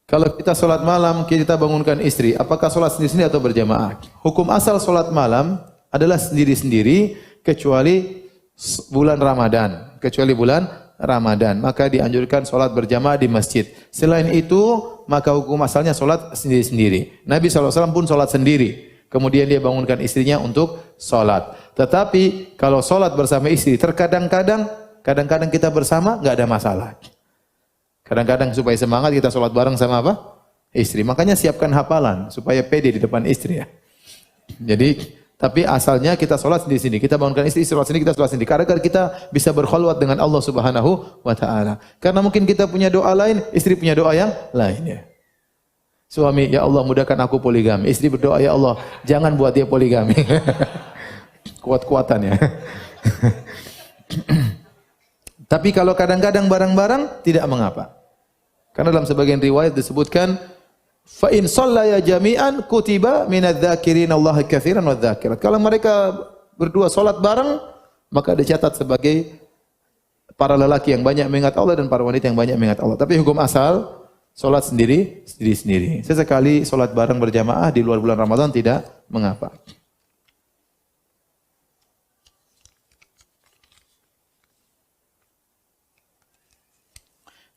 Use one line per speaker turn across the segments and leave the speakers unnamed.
Kalau kita sholat malam, kita bangunkan istri, apakah sholat sendiri-sendiri atau berjamaah? Hukum asal sholat malam adalah sendiri-sendiri kecuali bulan Ramadan. Kecuali bulan Ramadan, maka dianjurkan sholat berjamaah di masjid. Selain itu, maka hukum asalnya sholat sendiri-sendiri. Nabi SAW pun sholat sendiri. Kemudian dia bangunkan istrinya untuk sholat. Tetapi kalau sholat bersama istri, kadang-kadang kita bersama, nggak ada masalah. Kadang-kadang supaya semangat kita sholat bareng sama apa? Istri. Makanya siapkan hafalan supaya pede di depan istri ya. Jadi, tapi asalnya kita sholat sendiri-sendiri. Kita bangunkan istri sholat sendiri, kita sholat sendiri. Karena kita bisa berkhulwat dengan Allah Subhanahu wa Ta'ala. Karena mungkin kita punya doa lain, istri punya doa yang lain ya. Suami, ya Allah mudahkan aku poligami. Istri berdoa, ya Allah jangan buat dia poligami. Kuat-kuatan ya. Tapi kalau kadang-kadang bareng-bareng tidak mengapa. Karena dalam sebagian riwayat disebutkan fa in shallaya jami'an kutiba minadz-dzakirin Allah katsiran wadz-dzakirat. Kalau mereka berdua salat bareng, maka dicatat sebagai para lelaki yang banyak mengingat Allah dan para wanita yang banyak mengingat Allah. Tapi hukum asal salat sendiri-sendiri. Sesekali salat bareng berjamaah di luar bulan Ramadan tidak mengapa.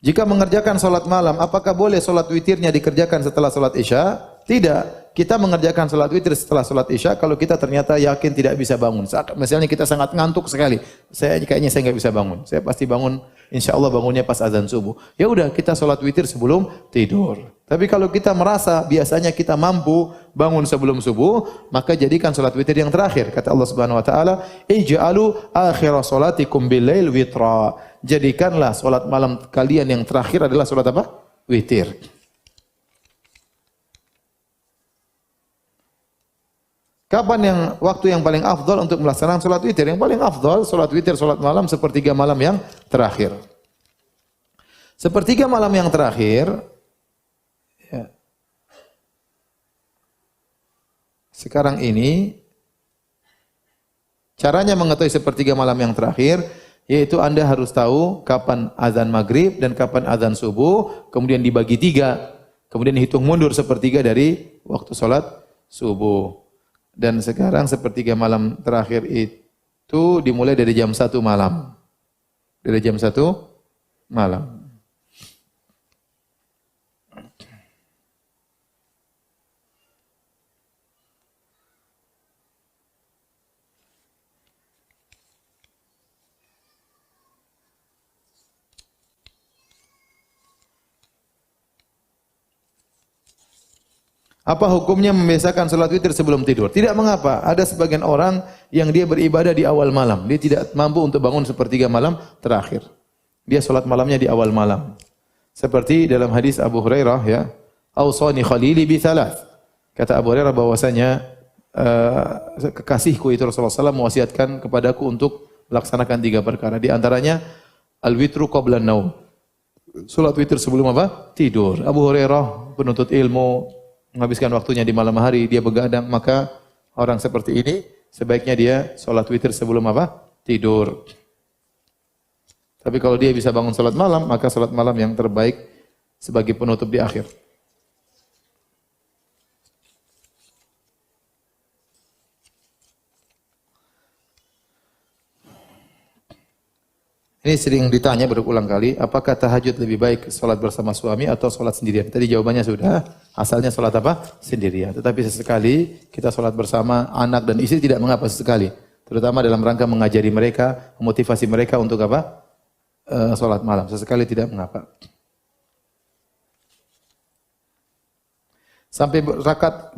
Jika mengerjakan salat malam, apakah boleh salat witirnya dikerjakan setelah salat Isya? Tidak. Kita mengerjakan salat witir setelah salat Isya kalau kita ternyata yakin tidak bisa bangun. Misalnya kita sangat ngantuk sekali. Kayaknya saya enggak bisa bangun. Saya pasti bangun, insyaallah bangunnya pas azan subuh. Ya udah, kita salat witir sebelum tidur. Tapi kalau kita merasa biasanya kita mampu bangun sebelum subuh, maka jadikan salat witir yang terakhir. Kata Allah Subhanahu wa taala, "Ij'alu akhir salatikum bil-lail witra." Jadikanlah salat malam kalian yang terakhir adalah salat apa? Witir. Kapan waktu yang paling afdal untuk melaksanakan salat witir? Yang paling afdal salat witir salat malam sepertiga malam yang terakhir. Sepertiga malam yang terakhir ya. Sekarang ini caranya mengetahui sepertiga malam yang terakhir yaitu Anda harus tahu kapan azan maghrib dan kapan azan subuh, kemudian dibagi 3, kemudian hitung mundur sepertiga dari waktu salat subuh. Dan sekarang sepertiga malam terakhir itu dimulai dari jam 1 malam. Dari jam 1 malam. Apa hukumnya membiasakan salat witir sebelum tidur? Tidak mengapa. Ada sebagian orang yang dia beribadah di awal malam. Dia tidak mampu untuk bangun sepertiga malam terakhir. Dia salat malamnya di awal malam. Seperti dalam hadis Abu Hurairah ya, "Ausani khalili bi thalath." Kata Abu Hurairah bahwasanya kekasihku itu Rasulullah SAW mewasiatkan kepadaku untuk melaksanakan 3 perkara. Di antaranya al-witru qabla an-naum. Salat witir sebelum apa? Tidur. Abu Hurairah penuntut ilmu menghabiskan waktunya di malam hari, dia begadang, maka orang seperti ini sebaiknya dia salat witir sebelum apa? Tidur. Tapi kalau dia bisa bangun salat malam, maka salat malam yang terbaik sebagai penutup di akhir. Ini sering ditanya berulang kali, apakah tahajud lebih baik salat bersama suami atau salat sendirian? Tadi jawabannya sudah, asalnya salat apa? Sendirian. Tetapi sesekali kita salat bersama anak dan istri tidak mengapa sesekali. Terutama dalam rangka mengajari mereka, memotivasi mereka untuk apa? Salat malam. Sesekali tidak mengapa. Sampai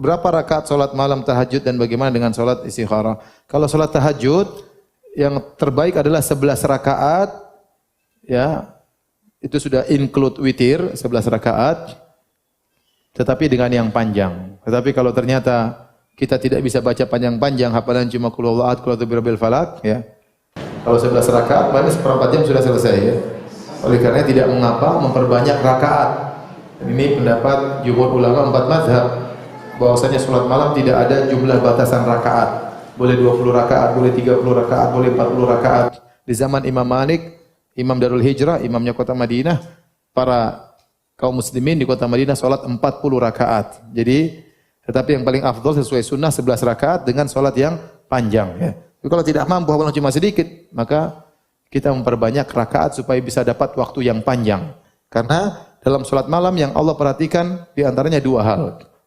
berapa rakaat salat malam tahajud dan bagaimana dengan salat istikharah? Kalau salat tahajud yang terbaik adalah 11 rakaat, ya, itu sudah include witir, 11 rakaat, tetapi dengan yang panjang. Tetapi kalau ternyata kita tidak bisa baca panjang-panjang, hafalan cuma qul huwallahu ahad, qul a'udzu birabbil falaq, ya. Kalau 11 rakaat, berarti seperempat jam sudah selesai, ya. Oleh karena tidak mengapa memperbanyak rakaat. Dan ini pendapat jumhur ulama 4 mazhab, bahwasanya salat malam tidak ada jumlah batasan rakaat. Boleh 20 rakaat, boleh 30 rakaat, boleh 40 rakaat. Di zaman Imam Malik, Imam Darul Hijrah, imamnya kota Madinah, para kaum muslimin di kota Madinah salat 40 rakaat. Jadi tetapi yang paling afdal sesuai sunnah 11 rakaat dengan salat yang panjang ya. Tapi kalau tidak mampu walaupun cuma sedikit, maka kita memperbanyak rakaat supaya bisa dapat waktu yang panjang. Karena dalam salat malam yang Allah perhatikan di antaranya dua hal.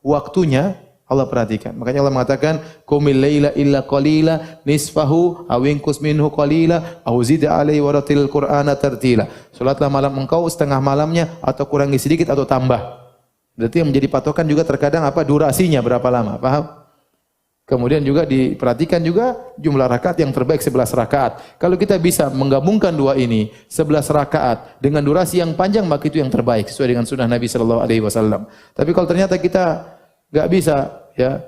Waktunya Allah perhatikan. Makanya Allah mengatakan, "Qumil laila illa qalila nisfahu aw inqus minhu qalila aw zid 'alaihi wa ratilil Qur'ana tartila." Salatlah malam engkau setengah malamnya atau kurangi sedikit atau tambah. Berarti yang menjadi patokan juga terkadang apa? Durasinya berapa lama, paham? Kemudian juga diperhatikan juga jumlah rakaat yang terbaik 11 rakaat. Kalau kita bisa menggabungkan dua ini, 11 rakaat dengan durasi yang panjang, maka itu yang terbaik sesuai dengan sunnah Nabi sallallahu alaihi wasallam. Tapi kalau ternyata kita enggak bisa ya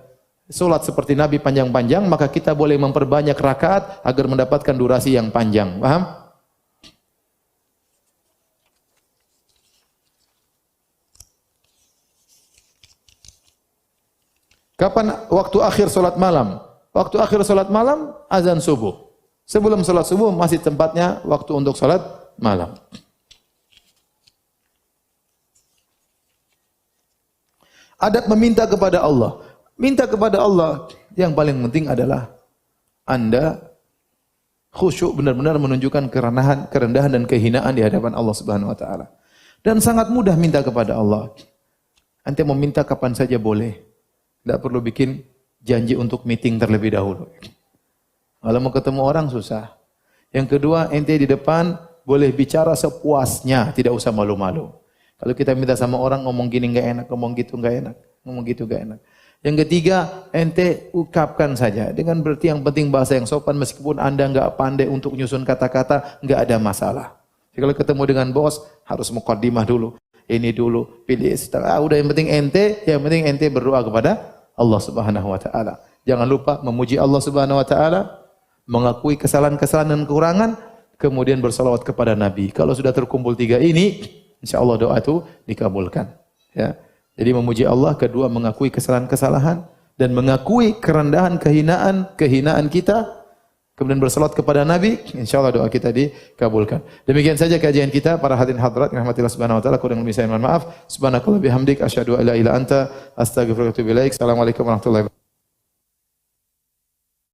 salat seperti Nabi panjang-panjang, maka kita boleh memperbanyak rakaat agar mendapatkan durasi yang panjang. Paham? Kapan waktu akhir salat malam? Waktu akhir salat malam azan subuh. Sebelum salat subuh masih tempatnya waktu untuk salat malam. Adab meminta kepada Allah. Minta kepada Allah yang paling penting adalah Anda khusyuk benar-benar menunjukkan kerendahan dan kehinaan di hadapan Allah Subhanahu wa taala. Dan sangat mudah minta kepada Allah. Anda mau minta kapan saja boleh. Tidak perlu bikin janji untuk meeting terlebih dahulu. Kalau mau ketemu orang susah. Yang kedua, ente di depan boleh bicara sepuasnya, tidak usah malu-malu. Kalau kita minta sama orang ngomong gini enggak enak, ngomong gitu enggak enak, ngomong gitu enggak enak. Yang ketiga, ente ukapkan saja dengan berarti yang penting bahasa yang sopan meskipun Anda enggak pandai untuk nyusun kata-kata, enggak ada masalah. Jadi kalau ketemu dengan bos harus muqaddimah dulu. Ini dulu, pilih udah yang penting ente berdoa kepada Allah Subhanahu wa taala. Jangan lupa memuji Allah Subhanahu wa taala, mengakui kesalahan-kesalahan dan kekurangan, kemudian bersalawat kepada Nabi. Kalau sudah terkumpul tiga ini, insyaallah doa itu dikabulkan. Ya. Jadi memuji Allah, kedua mengakui kesalahan-kesalahan dan mengakui kerendahan, kehinaan kita. Kemudian bersalat kepada Nabi, insyaallah doa kita dikabulkan. Demikian saja kajian kita para hadirin hadirat yang rahmatillah subhanahu wa taala. Kurang lebih saya mohon maaf. Subhanakallah bihamdik asyhadu an la ilaha illa anta astaghfiruka wa atubu ilaik. Assalamualaikum warahmatullahi wabarakatuh.